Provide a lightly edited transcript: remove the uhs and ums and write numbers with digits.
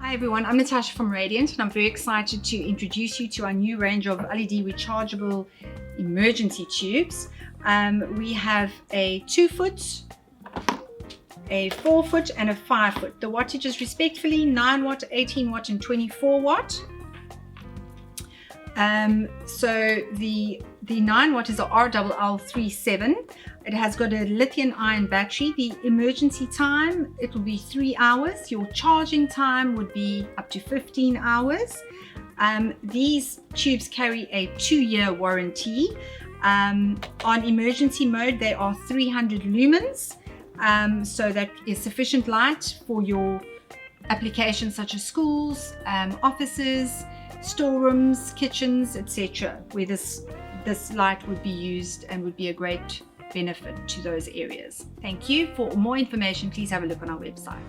Hi everyone, I'm Natasha from Radiant and I'm very excited to introduce you to our new range of LED rechargeable emergency tubes. We have a 2-foot, a 4-foot and a 5-foot. The wattage is respectively 9 watt, 18 watt and 24 watt. So the 9 watt is a RLL37. It has got a lithium-ion battery. The emergency time, it will be 3 hours. Your charging time would be up to 15 hours. These tubes carry a 2-year warranty. On emergency mode, they are 300 lumens. So that is sufficient light for your applications such as schools, offices, storerooms, kitchens, etc., where this light would be used and would be a great benefit to those areas. Thank you. For more information, please have a look on our website.